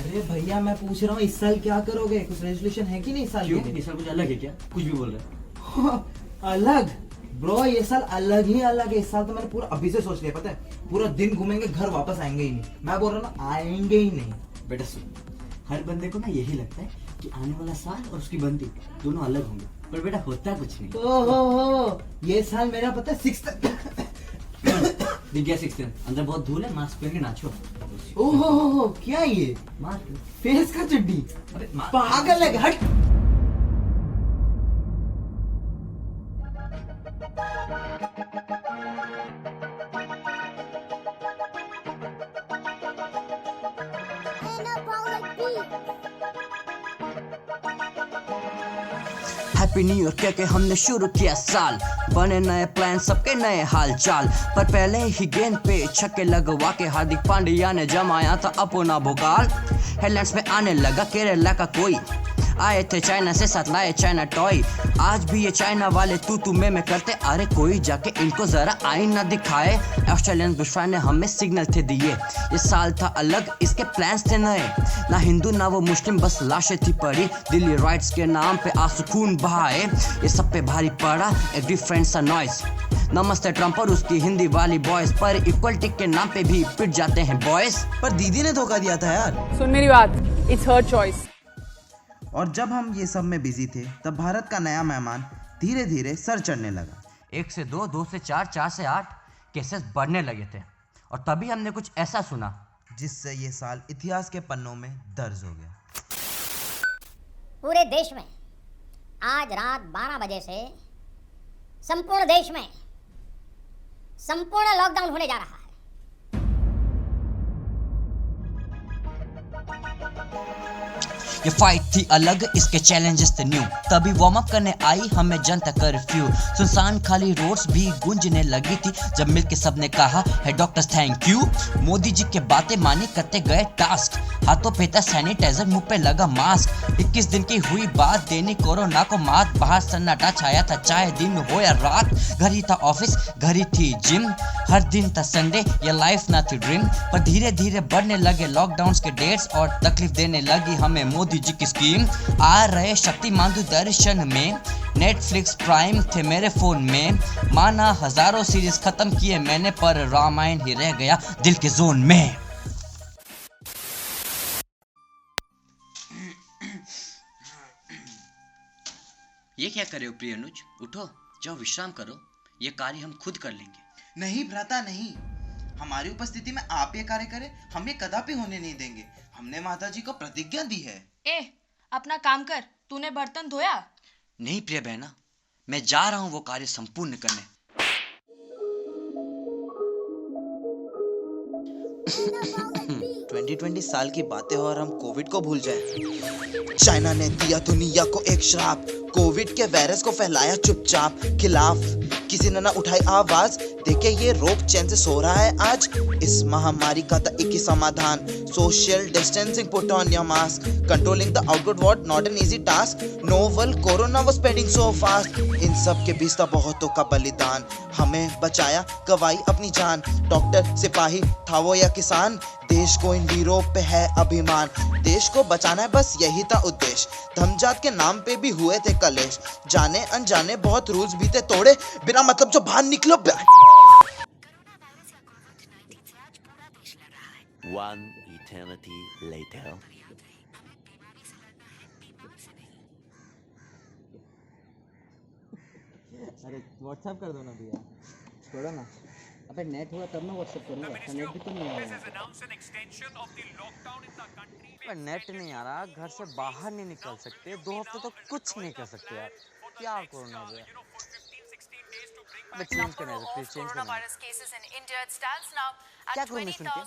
अरे भैया मैं पूछ रहा हूँ इस साल क्या करोगे, कुछ रेजोल्यूशन है कि नहीं इस साल के लिए? इस साल कुछ अलग है क्या? कुछ भी बोल रहे हैं। अलग ब्रो, ये साल अलग ही अलग है। इस साल तो मैंने पूरा अभी से सोच लिया, पता है, पूरा दिन घूमेंगे, घर वापस आएंगे ही नहीं। मैं बोल रहा हूँ ना, आएंगे ही नहीं। बेटा सुन, हर बंदे को ना यही लगता है कि आने वाला साल और उसकी बंदी दोनों अलग होंगे, पर बेटा होता कुछ नहीं। ओहो, ये साल मेरा पता है 6th दिख गया 6th अंदर बहुत धूल है, मास्क पहन के नाचो। ओहो, क्या ये मास्क फेस का चड्डी? अरे पागल है, हट। हैप्पी न्यू ईयर कह के हमने शुरू किया साल, बने नए प्लान, सबके नए हाल चाल, पर पहले ही गेंद पे छक्के लगवा के हार्दिक पांड्या ने जमाया था अपना भोकाल। हेडलाइंस में आने लगा केरला का कोई, आए थे चाइना से साथ लाए चाइना टॉय। आज भी ये चाइना वाले तू में करते, अरे कोई जाके इनको जरा आईना दिखाए। ऑस्ट्रेलियन बुशफायर ने हमें सिग्नल थे दिए, ये साल था अलग, इसके प्लान्स थे नए। ना हिंदू ना वो मुस्लिम, बस लाशें थी पड़ी, दिल्ली राइट्स के नाम पे आंसू खून बहाए। ये सब पे भारी पड़ा एक डिफरेंट सा नॉइस। नमस्ते ट्रम्प और उसकी हिंदी वाली बॉयज, पर इक्वलिटी के नाम पे भी पिट जाते हैं बॉयज। पर दीदी ने धोखा दिया था यार। सुन मेरी बात, इट्स हर चॉइस। और जब हम ये सब में बिजी थे, तब भारत का नया मेहमान धीरे धीरे सर चढ़ने लगा। 1 से 2, 2 से 4, 4 से 8 केसेस बढ़ने लगे थे, और तभी हमने कुछ ऐसा सुना जिससे ये साल इतिहास के पन्नों में दर्ज हो गया। पूरे देश में आज रात 12 बजे से संपूर्ण देश में संपूर्ण लॉकडाउन होने जा रहा है। ये फाइट थी अलग, इसके चैलेंजेस थे न्यू, तभी वार्म अप करने आई हमें जनता कर्फ्यू। सुनसान खाली रोड्स भी गूंजने लगी थी, जब मिलके सबने कहा है doctors thank you. Modi ji के बातें मानी, करते गए टास्क, हाथों पे था सैनिटाइजर, मुंह पे लगा मास्क। 21 दिन की हुई बात, देनी कोरोना को मात, बाहर सन्नाटा छाया था, चाहे दिन हो या रात। घर ही था ऑफिस, घर ही थी जिम, हर दिन था संडे, ये लाइफ ना थी ड्रीम। पर धीरे धीरे बढ़ने लगे लॉकडाउन के डेट्स, और तकलीफ देने लगी हमें मोदी जी की स्कीम। आ रहे शक्तिमान दूरदर्शन में, नेटफ्लिक्स प्राइम थे मेरे फोन में, माना हजारों सीरीज खत्म किए मैंने, पर रामायण ही रह गया दिल के जोन में। ये क्या करे हो प्रिय अनुज, उठो, जाओ विश्राम करो, ये कार्य हम खुद कर लेंगे। नहीं भ्राता नहीं, हमारी उपस्थिति में आप ये कार्य करें, हम ये कदापि होने नहीं देंगे। हमने माता जी को प्रतिज्ञा दी है। अपना काम कर, तूने बर्तन धोया? नहीं प्रिय बहना, मैं जा रहा हूँ वो कार्य संपूर्ण करने। 2020 साल की बातें हो और हम कोविड को भूल जाएं। चाइना ने दिया दुनिया को एक श्राप, कोविड के वायरस को फैलाया चुपचाप, खिलाफ किसी ने ना उठाई आवाज। देखे ये रोग चैन से सो रहा है आज, इस महामारी का था एक ही समाधान, social distancing, put on your mask, controlling the outward word not an easy task, novel corona was spreading so fast. इन सब के बीच था बहुतों का बलिदान, हमें बचाया गवाई अपनी जान। डॉक्टर, सिपाही था वो या किसान, देश को इन वीरों पे है अभिमान। देश को बचाना है बस यही था उद्देश्य, धर्मजात के नाम पे भी हुए थे कलेश। जाने अनजाने बहुत रूल्स भी थे तोड़े, बिना मतलब जो बाहर निकलो। One eternity later. अरे व्हाट्सएप कर दो ना भैया, छोड़ो ना। अबे नेट हुआ तब मैं व्हाट्सएप करूंगा, नेट भी तो नहीं आ रहा। पर नेट नहीं आ रहा, घर से बाहर नहीं निकल सकते, 2 हफ्ते तो कुछ नहीं कर सकते यार, क्या करो ना भैया। चेंज करना है, प्लीज चेंज करना है। क्या करूं मैं सुन के?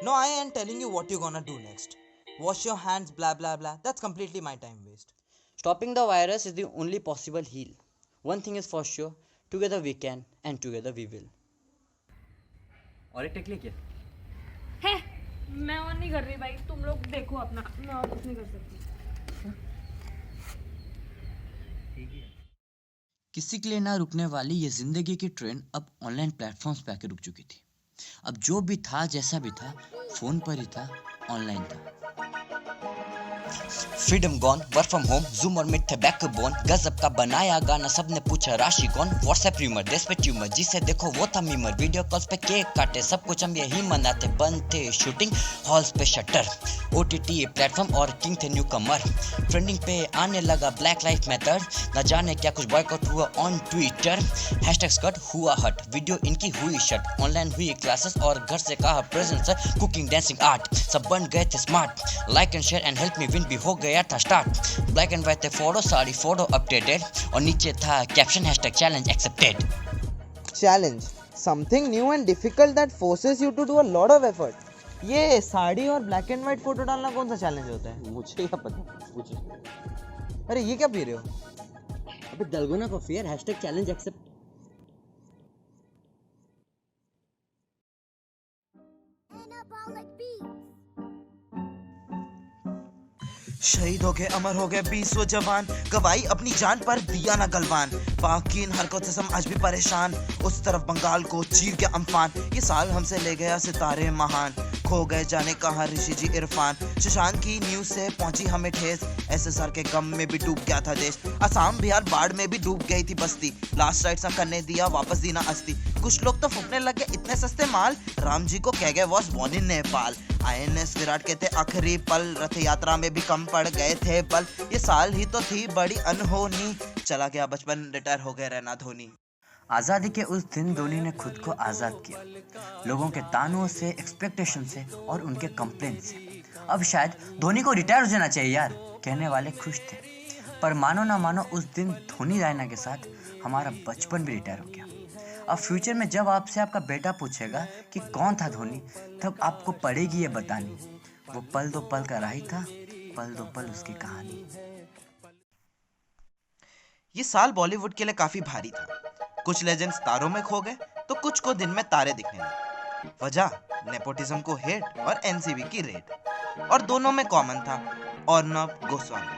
No, I ain't telling you what you're gonna do next. Wash your hands, blah blah blah. That's completely my time waste. Stopping the virus is the only possible heal. One thing is for sure, together we can and together we will. और एक technique है है मैं on नहीं कर रही भाई, तुम लोग देखो अपना, मैं और कुछ नहीं कर सकती। किसी के लिए ना रुकने वाली ये जिंदगी की ट्रेन अब ऑनलाइन प्लेटफॉर्म्स पे आके रुक चुकी थी। अब जो भी था जैसा भी था फोन पर ही था, ऑनलाइन था। Freedom gone, work from home, zoom और मिड थे बैकबोन, गजब का बनाया गाना, सबने पूछा राशि कौन, व्हाट्सएप रूमर, देश पे ट्यूमर, जिसे देखो वो था मीमर, वीडियो कॉल्स पे केक काटे, सब कुछ हम यही मनाते, बंद थे शूटिंग हॉल्स पे शटर, ओटीटी प्लेटफॉर्म और किंग थे न्यू कमर, ट्रेंडिंग पे आने लगा ब्लैक लाइफ मैटर, न जाने क्या कुछ बॉयकॉट हुआ ऑन ट्विटर, हैशटैग स्कर्ट हुआ हट, वीडियो इनकी हुई शट, ऑनलाइन हुई क्लासेस और घर से कहा प्रेजेंस, कुकिंग डांसिंग आर्ट, सब बन गए थे smart, like and share and help me win भी हो गया था स्टार्ट, ब्लैक एंड व्हाइट थे फोटो, सारी फोटो अपडेटेड और नीचे था caption hashtag challenge accepted. Challenge, something new and difficult that forces you to do a lot of effort. ये साड़ी और ब्लैक एंड व्हाइट फोटो डालना कौन सा चैलेंज होता है? मुझे क्या पता, मुझे। अरे ये क्या पी रहे हो? अबे दलगोना कॉफी यार, हैशटैग चैलेंज एक्सेप्ट। शहीद हो गए, अमर हो गए 20 वो जवान, गवाई अपनी जान पर दिया ना गलवान, पाक की इन हरकतों से हम आज भी परेशान, उस तरफ बंगाल को चीर गया अम्फान, ये साल हमसे ले गया सितारे महान, खो गए जाने कहाँ ऋषि जी इरफान, शशांक की न्यूज से पहुंची हमें ठेस, एसएसआर के गम में भी डूब गया था देश, असम बिहार बाढ़ में भी डूब गई थी बस्ती, लास्ट राइट सा करने दिया वापस दीना अस्थि, कुछ लोग तो फूकने लगे इतने सस्ते माल, राम जी को कह गए was born in Nepal, INS Virat के थे आखिरी पल, रथ यात्रा में भी कम पड़ गए थे बल, ये साल ही तो थी बड़ी अनहोनी, चला गया बचपन, रिटायर हो गए रहना धोनी। आज़ादी के उस दिन धोनी ने खुद को आज़ाद किया, लोगों के तानों से, एक्सपेक्टेशन से और उनके कंप्लेन से। अब शायद धोनी को रिटायर हो जाना चाहिए यार, कहने वाले खुश थे, पर मानो ना मानो उस दिन धोनी रायना के साथ हमारा बचपन भी रिटायर हो गया। अब फ्यूचर में जब आपसे आपका बेटा पूछेगा कि कौन था धोनी, तब आपको पड़ेगी ये बतानी, वो पल दो पल का राही था, पल दो पल उसकी कहानी। ये साल बॉलीवुड के लिए काफी भारी था, कुछ लेजेंड्स तारों में खो गए तो कुछ को दिन में तारे दिखने लगे, वजह नेपोटिज्म को हेट और एनसीबी की रेट, और दोनों में कॉमन था अर्नब गोस्वामी।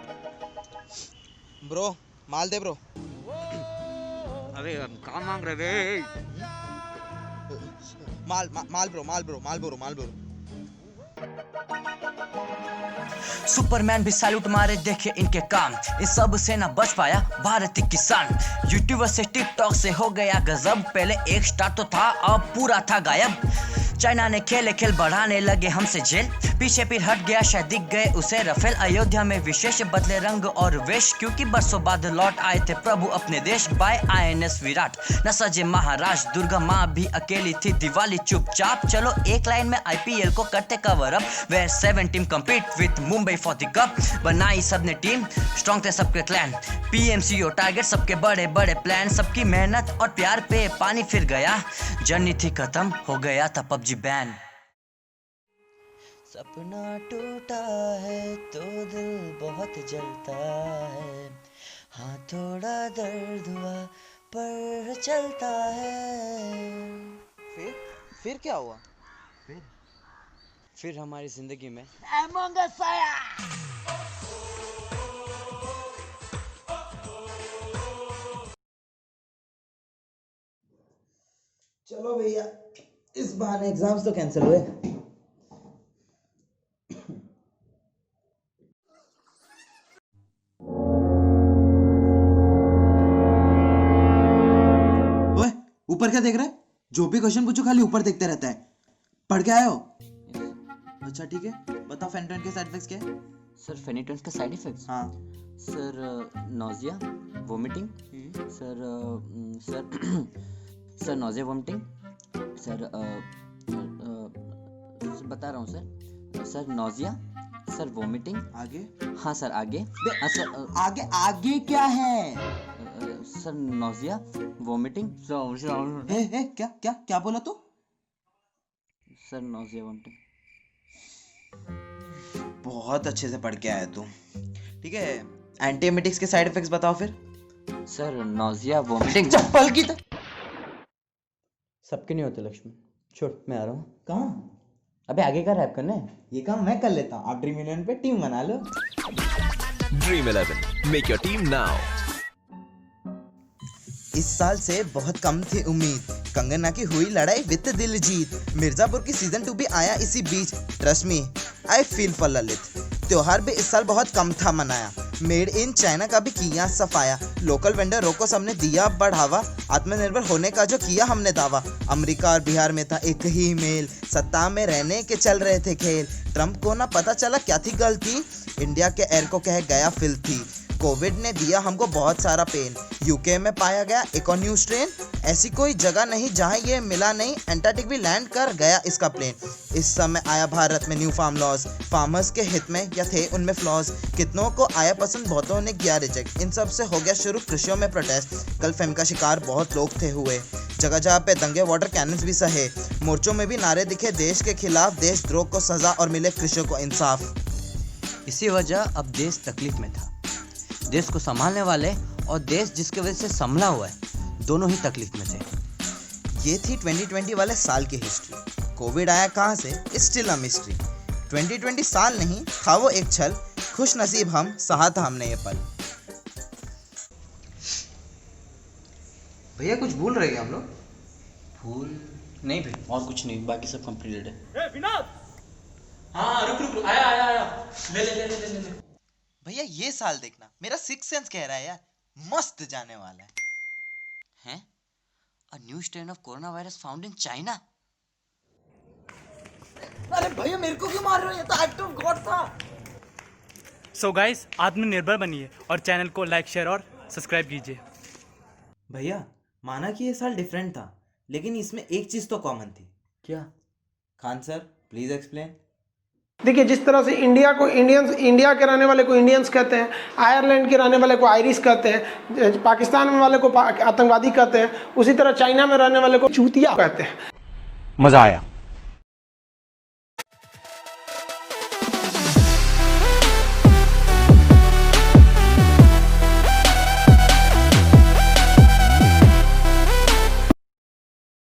ब्रो माल दे ब्रो। अरे कहाँ मांग रहे बे? माल ब्रो। सुपरमैन भी सैल्यूट मारे देखे इनके काम, इस सब से ना बच पाया भारतीय किसान, यूट्यूबर से टिकटॉक से हो गया गजब, पहले एक स्टार तो था अब पूरा था गायब, चाइना ने खेल बढ़ाने लगे हमसे जेल, पीछे फिर हट गया शायद दिख गए उसे रफेल, अयोध्या में विशेष बदले रंग और वेश, क्योंकि बरसों बाद लौट आए थे प्रभु अपने देश, बाय आईएनएस विराट न सजे महाराज, दुर्गा माँ भी अकेली थी दिवाली चुपचाप, चलो एक लाइन में आईपीएल को करते cover up, where 7 team compete with Mumbai for the cup, बनाई सबने टीम, स्ट्रॉन्ग थे सबके क्लैन, पीएमसीओ टारगेट सबके बड़े बड़े प्लान, सबकी मेहनत और प्यार पे पानी फिर गया, जर्नी थी खत्म हो गया था पबजी बैन। सपना टूटा है तो दिल बहुत जलता है, हाँ थोड़ा दर्द हुआ पर चलता है। फिर क्या हुआ? फिर हमारी जिंदगी में चलो भैया, इस बहाने एग्जाम्स तो कैंसिल हुए। ओए, ऊपर क्या देख रहा है? जो भी क्वेश्चन पूछो खाली ऊपर देखते रहता है। पढ़ के आए हो? अच्छा ठीक है, बताओ फेनिटोन के साइड इफेक्ट्स क्या है? सर फेनिटोन का साइड इफेक्ट्स, हाँ sir nausea, vomiting, sir nausea vomiting, sir बता रहा हूँ सर नोजिया, सर वोमिटिंग, आगे? हाँ सर आगे, सर आगे आगे क्या है? सर नोजिया वोमिटिंग, क्या क्या क्या बोला तू? Sir nausea vomiting. बहुत अच्छे से पढ़ के आया तू। ठीक है, एंटीएमेटिक्स के साइड इफेक्ट्स बताओ फिर। Sir nausea vomiting. चप्पल की सबके नहीं होते लक्ष्मण, छोड़ मैं आ रहा हूँ। कहाँ? अबे आगे का रैप करना है। ये काम मैं कर लेता हूँ, आप ड्रीम 11 पे टीम बना लो। Dream 11. Make your team now. इस साल से बहुत कम थी उम्मीद, कंगना की हुई लड़ाई विद दिलजीत, मिर्जापुर की सीजन 2 भी आया इसी बीच। Trust me I feel for Lalit. त्योहार भी इस साल बहुत कम था मनाया, मेड इन चाइना का भी किया सफाया, लोकल वेंडरों को सबने दिया बढ़ावा, आत्मनिर्भर होने का जो किया हमने दावा। अमेरिका और बिहार में था एक ही मेल, सत्ता में रहने के चल रहे थे खेल, ट्रम्प को ना पता चला क्या थी गलती, इंडिया के एयर को कह गया फिल्थी। कोविड ने दिया हमको बहुत सारा पेन, यूके में पाया गया एक और न्यू स्ट्रेन, ऐसी कोई जगह नहीं जहां ये मिला नहीं, एंटार्कटिक भी लैंड कर गया इसका प्लेन। इस समय आया भारत में न्यू फार्म लॉज, फार्मर्स के हित में या थे उनमें फ्लॉज, कितनों को आया पसंद बहुतों ने किया रिजेक्ट, इन सब से हो गया शुरू कृषियों में प्रोटेस्ट। कल फेम का शिकार बहुत लोग थे हुए, जगह जगह पे दंगे वाटर कैनन्स भी सहे, मोर्चों में भी नारे दिखे देश के खिलाफ, देशद्रोह को सजा और मिले कृषियों को इंसाफ। इसी वजह अब देश तकलीफ में था, देश को संभालने वाले और देश जिसकी वजह से संभला हुआ है, दोनों ही तकलीफ में थे। ये थी 2020 वाले साल की हिस्ट्री। कोविड आया कहाँ से, स्टिल अ मिस्ट्री। 2020 साल नहीं था वो एक छल, खुश नसीब हम, सहा था हमने ये पल। भैया कुछ भूल रहे हैं हम लोग? फूल नहीं भाई, और कुछ नहीं, बाकी सब कंप्लीटेड है। भैया ये साल देखना, मेरा सिक्स सेंस कह रहा है यार, मस्त जाने वाला है। हैं? A new strain of coronavirus found in China? अरे भैया मेरे को क्यों मार रहे हो, ये तो एक्ट ऑफ गॉड था। सो गाइस, आत्मनिर्भर बनिए और चैनल को लाइक शेयर और सब्सक्राइब कीजिए। भैया माना कि ये साल डिफरेंट था, लेकिन इसमें एक चीज तो कॉमन थी। क्या? Khan sir please explain. देखिए, जिस तरह से इंडिया को इंडियंस, इंडिया के रहने वाले को इंडियंस कहते हैं, आयरलैंड के रहने वाले को आयरिश कहते हैं, पाकिस्तान में वाले को आतंकवादी कहते हैं, उसी तरह चाइना में रहने वाले को चूतिया कहते हैं। मजा आया।